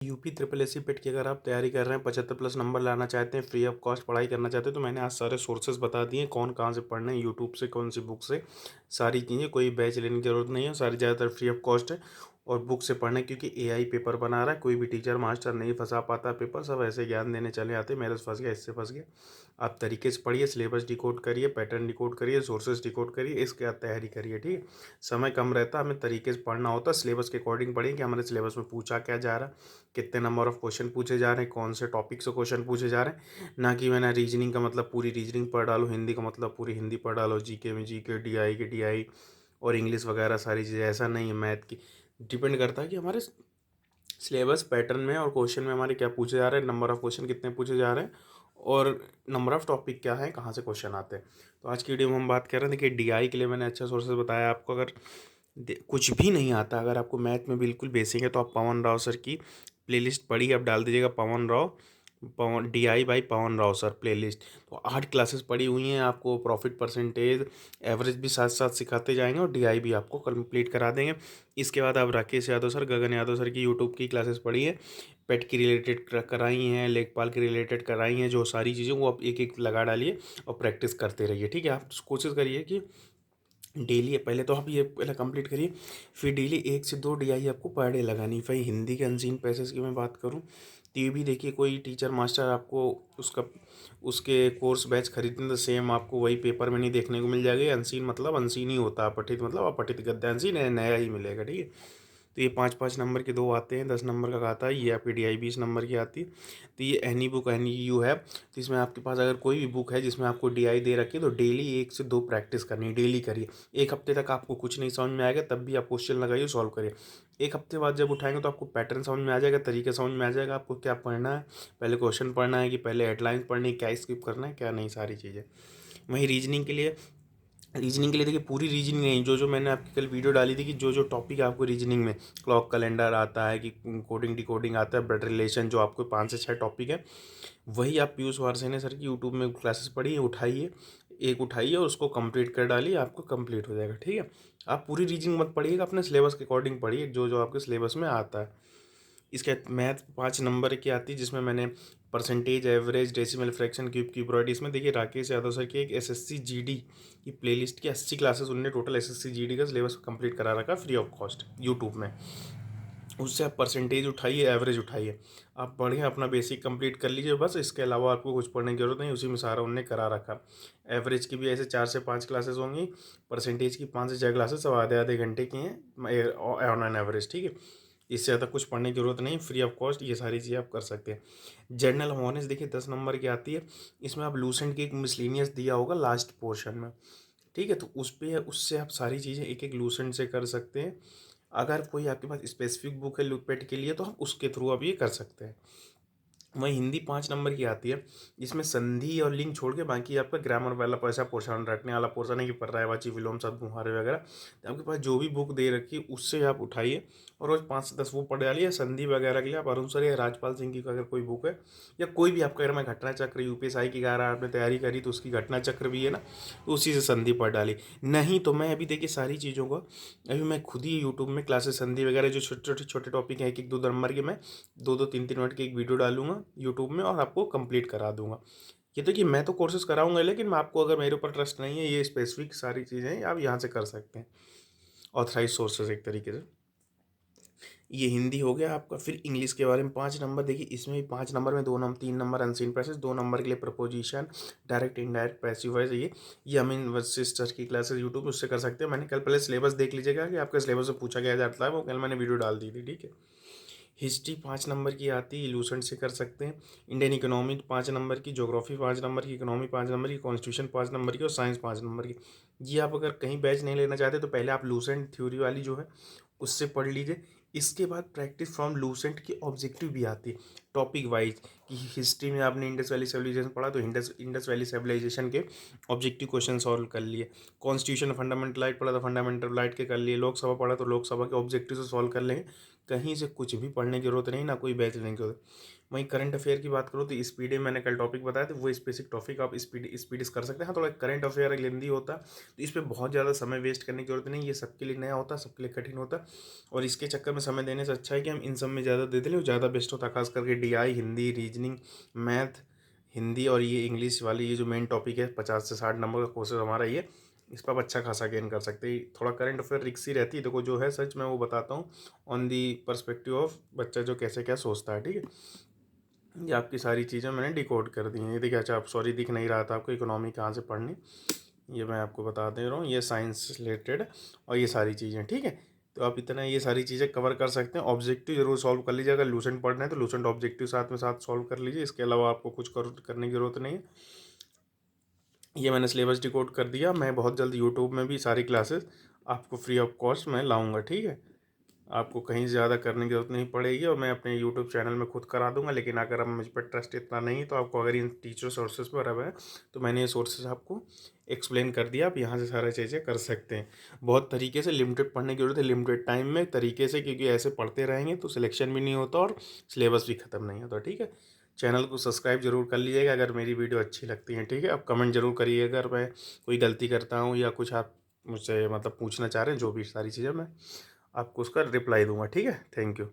UP triple S C पेट की अगर आप तैयारी कर रहे हैं 75+ नंबर लाना चाहते हैं फ्री ऑफ कॉस्ट पढ़ाई करना चाहते हैं तो मैंने आज सारे सोर्सेज बता दिए कौन कहाँ से पढ़ना है यूट्यूब से कौन सी बुक से सारी चीज़ें कोई बैच लेने की ज़रूरत नहीं है सारी ज़्यादातर फ्री ऑफ कॉस्ट है और बुक से पढ़ना है क्योंकि एआई पेपर बना रहा है कोई भी टीचर मास्टर नहीं फंसा पाता पेपर सब ऐसे ज्ञान देने चले आते मेरे से फंस गया इससे फंस गया। आप तरीके से पढ़िए सिलेबस डिकोड करिए पैटर्न डिकोड करिए सोर्सेज डिकोड करिए इसके बाद तैयारी करिए ठीक है। समय कम रहता हमें तरीके से पढ़ना होता सिलेबस के अकॉर्डिंग पढ़िए कि हमारे सिलेबस में पूछा क्या जा रहा है कितने नंबर ऑफ क्वेश्चन पूछे जा रहे हैं कौन से टॉपिक से क्वेश्चन पूछे जा रहे हैं ना कि मैंने रीजनिंग का मतलब पूरी रीजनिंग पढ़ डालो हिंदी का मतलब पूरी हिंदी पढ़ डालो जीके में जीके डीआई के डीआई और इंग्लिश वगैरह सारी चीज़ें ऐसा नहीं है मैथ की डिपेंड करता है कि हमारे सिलेबस पैटर्न में और क्वेश्चन में हमारे क्या पूछे जा रहे हैं नंबर ऑफ क्वेश्चन कितने पूछे जा रहे हैं और नंबर ऑफ टॉपिक क्या है कहाँ से क्वेश्चन आते हैं। तो आज की वीडियो में हम बात कर रहे हैं देखिए डीआई के लिए मैंने अच्छा सोर्सेज बताया आपको अगर कुछ भी नहीं आता अगर आपको मैथ में बिल्कुल बेसिक है तो आप पवन राव सर की प्लेलिस्ट पढ़िए आप डाल दीजिएगा Pawan DI by Pawan Rao sir playlist. तो 8 क्लासेस पड़ी हुई हैं आपको प्रॉफिट परसेंटेज एवरेज भी साथ साथ सिखाते जाएंगे और डीआई भी आपको कंप्लीट करा देंगे। इसके बाद आप राकेश यादव सर गगन यादव सर की यूट्यूब की क्लासेस पढ़ी है पेट की रिलेटेड कराई हैं लेखपाल की रिलेटेड कराई हैं जो सारी चीज़ें वो आप एक एक लगा डालिए और प्रैक्टिस करते रहिए ठीक है। आप कोशिश करिए कि डेली पहले तो आप ये पहले कंप्लीट करिए फिर डेली 1 से 2 डीआई आपको पर डे लगानी। भाई हिंदी के अनसीन पैसेज की मैं बात करूँ तो ये भी देखिए कोई टीचर मास्टर आपको उसका उसके कोर्स बैच खरीदने तो सेम आपको वही पेपर में नहीं देखने को मिल जाएगा अनसीन मतलब अनसीन ही होता है अपठित मतलब अपठित गद्य अनसीन नया ही मिलेगा ठीक है। तो ये 5-5 नंबर के 2 आते हैं 10 नंबर का आता है ये आपकी डीआई 20 नंबर की आती है। तो ये एनी बुक एनी यू है तो इसमें आपके पास अगर कोई भी बुक है जिसमें आपको डीआई दे रखी है तो डेली 1 से 2 प्रैक्टिस करनी है डेली करिए। एक हफ्ते तक आपको कुछ नहीं समझ में आएगा तब भी आप क्वेश्चन लगाइए सॉल्व करिए। एक हफ्ते बाद जब उठाएंगे तो आपको पैटर्न समझ में आ जाएगा तरीका समझ में आ जाएगा आपको क्या पढ़ना है पहले क्वेश्चन पढ़ना है कि पहले हेडलाइंस पढ़नी है क्या स्किप करना है क्या नहीं सारी चीज़ें। वहीं रीजनिंग के लिए देखिए पूरी रीजनिंग नहीं जो जो मैंने आपकी कल वीडियो डाली थी कि जो जो टॉपिक आपको रीजनिंग में क्लॉक कैलेंडर आता है कि कोडिंग डिकोडिंग आता है ब्लड रिलेशन जो आपको 5 से 6 टॉपिक है वही आप पीयूष वारसेने सर की यूट्यूब में क्लासेस पढ़िए उठाइए एक उठाइए और उसको कंप्लीट कर डालिए आपको कंप्लीट हो जाएगा ठीक है। आप पूरी रीजनिंग मत पढ़िएगा अपने सिलेबस के अकॉर्डिंग पढ़िए जो जो आपके सिलेबस में आता है। इसके मैथ 5 नंबर की आती है जिसमें मैंने percentage average decimal fraction cube cuboid इसमें देखिए राकेश यादव सर की एक एसएससी जीडी की प्लेलिस्ट की 80 क्लासेस उन्होंने टोटल एसएससी जीडी का सिलेबस कंप्लीट करा रखा फ्री ऑफ कॉस्ट यूट्यूब में। उससे आप परसेंटेज उठाइए एवरेज उठाइए आप बढ़िया अपना बेसिक कंप्लीट कर लीजिए बस इसके अलावा आपको कुछ पढ़ने की जरूरत नहीं उसी में सारा उन्होंने करा रखा। एवरेज की भी ऐसे 4 से 5 क्लासेस होंगी परसेंटेज की 5 से 6 क्लासेस सब आधे आधे घंटे की हैं ऑन एन एवरेज ठीक है। इससे ज़्यादा कुछ पढ़ने की जरूरत नहीं फ्री ऑफ कॉस्ट ये सारी चीज़ें आप कर सकते हैं। जनरल अवेयरनेस देखिए 10 नंबर की आती है इसमें आप लूसेंट की एक मिसलेनियस दिया होगा लास्ट पोर्शन में ठीक है। तो उस पर उससे आप सारी चीज़ें एक एक लूसेंट से कर सकते हैं। अगर कोई आपके पास स्पेसिफिक बुक है लूपेट के लिए तो हम उसके थ्रू आप ये कर सकते हैं। वहीं हिंदी 5 नंबर की आती है जिसमें संधि और लिंग छोड़ के बाकी आपका ग्रामर वाला पैसा पोर्शन रखने वाला पोर्शन है कि पर्यायवाची विलोम शब्द मुहावरे वगैरह तो आपके पास जो भी बुक दे रखी है उससे आप उठाइए और रोज 5 से 10 वो पढ़ डालिए। संधि वगैरह के लिए आप अरुण सर या राजपाल सिंह की अगर कोई बुक है या कोई भी आपका अगर मैं घटना चक्र यूपीएसआई की अगर आपने तैयारी करी तो उसकी घटना चक्र भी है ना तो उसी से संधि पढ़ डाली। नहीं तो मैं अभी देखिए सारी चीज़ों को अभी मैं खुद ही यूट्यूब में क्लासेस संधि वगैरह जो छोटे छोटे छोटे टॉपिक हैं एक एक 2 नंबर के मैं 2-2 3-3 मिनट की एक वीडियो डालूंगा यूट्यूब में और आपको कंप्लीट करा दूंगा। ये तो कि मैं तो कोर्सेज कराऊंगा लेकिन मैं आपको अगर मेरे ऊपर ट्रस्ट नहीं है ये स्पेसिफिक सारी चीज़ें आप यहाँ से कर सकते हैं ऑथराइज सोर्सेज एक तरीके से। ये हिंदी हो गया आपका। फिर इंग्लिश के बारे में 5 नंबर देखिए इसमें भी 5 नंबर में 2 number 3 number unseen passage 2 number के लिए preposition direct indirect passive voice ये अमीन वशिष्ठ सर की क्लासेस यूट्यूब उससे कर सकते हैं। मैंने कल पहले सिलेबस देख लीजिएगा कि आपका सिलेबस में पूछा गया जाता है वो कल मैंने वीडियो डाल दी थी ठीक है। हिस्ट्री 5 नंबर की आती है इलूसेंट से कर सकते हैं। इंडियन इकोनॉमी 5 नंबर की ज्योग्राफी 5 नंबर की इकोनॉमी 5 नंबर की कॉन्स्टिट्यूशन 5 नंबर की और साइंस 5 नंबर की। ये आप अगर कहीं बैच नहीं लेना चाहते तो पहले आप लूसेंट थ्योरी वाली जो है उससे पढ़ लीजिए। इसके बाद प्रैक्टिस फ्रॉम लूसेंट की ऑब्जेक्टिव भी आती है टॉपिक वाइज कि हिस्ट्री में आपने इंडस वैली सिविलाइजेशन पढ़ा तो इंडस वैली सिविलाइजेशन के ऑब्जेक्टिव क्वेश्चन सॉल्व कर लिए। कॉन्स्टिट्यूशन फंडामेंटल राइट पढ़ा तो फंडामेंटल राइट के कर लिए। लोकसभा पढ़ा तो लोकसभा के ऑब्जेक्टिव से सॉल्व कर लेंगे। कहीं से कुछ भी पढ़ने की ज़रूरत नहीं, ना कोई बैच लेने की ज़रूरत। वहीं करंट अफेयर की बात करो तो स्पीड मैंने कल टॉपिक बताया था, वो स्पेसिफिक टॉपिक आप स्पीड कर सकते हैं। हाँ, थोड़ा करंट अफेयर लेंदी होता, तो इस पर बहुत ज़्यादा समय वेस्ट करने की जरूरत नहीं, ये सबके लिए नया होता, सबके लिए कठिन होता, और इसके चक्कर में समय देने से अच्छा है कि हम इन सब में ज़्यादा दे दें, वो ज़्यादा बेस्ट होता, खास करके DI, Hindi, reasoning, math, Hindi और ये इंग्लिश वाली ये जो मेन टॉपिक है 50 से 60 नंबर का कोर्सेज हमारा ये, इस पर आप अच्छा खासा गेन कर सकते हैं। थोड़ा करंट अफेयर रिक्स ही रहती है, देखो जो है सच मैं वो बताता हूँ ऑन दी पर्सपेक्टिव ऑफ बच्चा जो कैसे क्या सोचता है, ठीक है। ये आपकी सारी चीज़ें मैंने डिकोड कर दी हैं। ये देखिए, अच्छा आप सॉरी दिख नहीं रहा था आपको इकोनॉमी कहाँ से पढ़नी, ये मैं आपको बता दे रहा हूँ, ये साइंस रिलेटेड और ये सारी चीज़ें, ठीक है। तो आप इतना ये सारी चीज़ें कवर कर सकते हैं। ऑब्जेक्टिव जरूर सॉल्व कर लीजिए, अगर लूसेंट पढ़ना है तो लूसेंट ऑब्जेक्टिव साथ में साथ सॉल्व कर लीजिए, इसके अलावा आपको कुछ करने की ज़रूरत नहीं है। ये मैंने सिलेबस डिकोड कर दिया, मैं बहुत जल्द यूट्यूब में भी सारी क्लासेस आपको फ्री ऑफ कॉस्ट मैं लाऊंगा, ठीक है। आपको कहीं ज़्यादा करने की ज़रूरत नहीं पड़ेगी, और मैं अपने यूट्यूब चैनल में खुद करा दूंगा। लेकिन अगर आप मुझ पर ट्रस्ट इतना नहीं, तो आपको अगर इन टीचर सोर्सेज पर अब है तो मैंने ये सोर्सेज आपको एक्सप्लेन कर दिया, आप यहाँ से सारी चीज़ें कर सकते हैं। बहुत तरीके से लिमिटेड पढ़ने की जरूरत है, लिमिटेड टाइम में तरीके से, क्योंकि ऐसे पढ़ते रहेंगे तो सिलेक्शन भी नहीं होता और सिलेबस भी ख़त्म नहीं होता, ठीक है। चैनल को सब्सक्राइब जरूर कर लीजिएगा अगर मेरी वीडियो अच्छी लगती है, ठीक है। आप कमेंट जरूर करिएगा अगर मैं कोई गलती करता हूँ या कुछ आप मुझसे मतलब पूछना चाह रहे हैं, जो भी सारी चीज़ें मैं आपको उसका रिप्लाई दूंगा, ठीक है। Thank you.